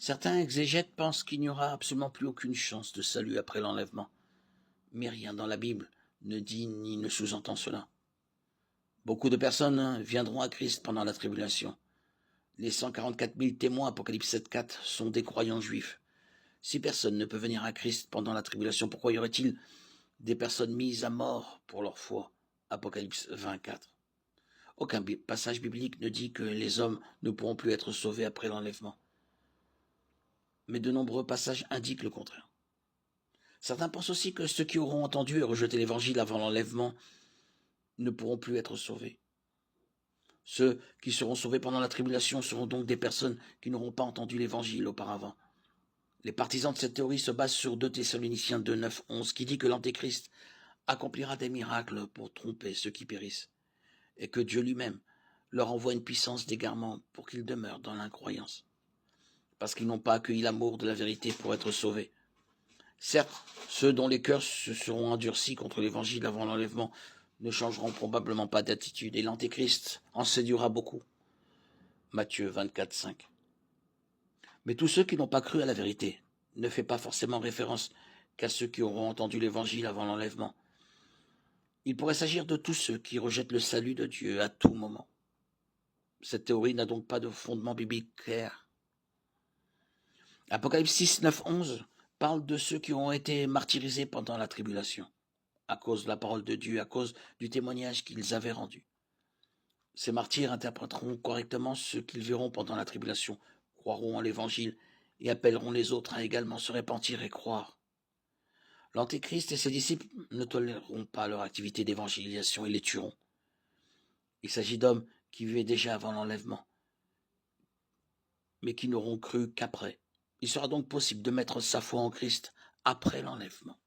Certains exégètes pensent qu'il n'y aura absolument plus aucune chance de salut après l'enlèvement. Mais rien dans la Bible ne dit ni ne sous-entend cela. Beaucoup de personnes viendront à Christ pendant la tribulation. Les 144 000 témoins, Apocalypse 7,4, sont des croyants juifs. Si personne ne peut venir à Christ pendant la tribulation, pourquoi y aurait-il des personnes mises à mort pour leur foi? Apocalypse 24. Aucun passage biblique ne dit que les hommes ne pourront plus être sauvés après l'enlèvement. Mais de nombreux passages indiquent le contraire. Certains pensent aussi que ceux qui auront entendu et rejeté l'évangile avant l'enlèvement ne pourront plus être sauvés. Ceux qui seront sauvés pendant la tribulation seront donc des personnes qui n'auront pas entendu l'évangile auparavant. Les partisans de cette théorie se basent sur 2 Thessaloniciens 2, 9, 11 qui dit que l'Antéchrist accomplira des miracles pour tromper ceux qui périssent et que Dieu lui-même leur envoie une puissance d'égarement pour qu'ils demeurent dans l'incroyance, parce qu'ils n'ont pas accueilli l'amour de la vérité pour être sauvés. Certes, ceux dont les cœurs se seront endurcis contre l'évangile avant l'enlèvement ne changeront probablement pas d'attitude et l'Antéchrist en séduira beaucoup. Matthieu 24, 5. Mais tous ceux qui n'ont pas cru à la vérité ne fait pas forcément référence qu'à ceux qui auront entendu l'évangile avant l'enlèvement. Il pourrait s'agir de tous ceux qui rejettent le salut de Dieu à tout moment. Cette théorie n'a donc pas de fondement biblique clair. Apocalypse 6, 9, 11 parle de ceux qui ont été martyrisés pendant la tribulation, à cause de la parole de Dieu, à cause du témoignage qu'ils avaient rendu. Ces martyrs interpréteront correctement ce qu'ils verront pendant la tribulation, croiront en l'évangile et appelleront les autres à également se repentir et croire. L'Antéchrist et ses disciples ne toléreront pas leur activité d'évangélisation et les tueront. Il s'agit d'hommes qui vivaient déjà avant l'enlèvement, mais qui n'auront cru qu'après. Il sera donc possible de mettre sa foi en Christ après l'enlèvement.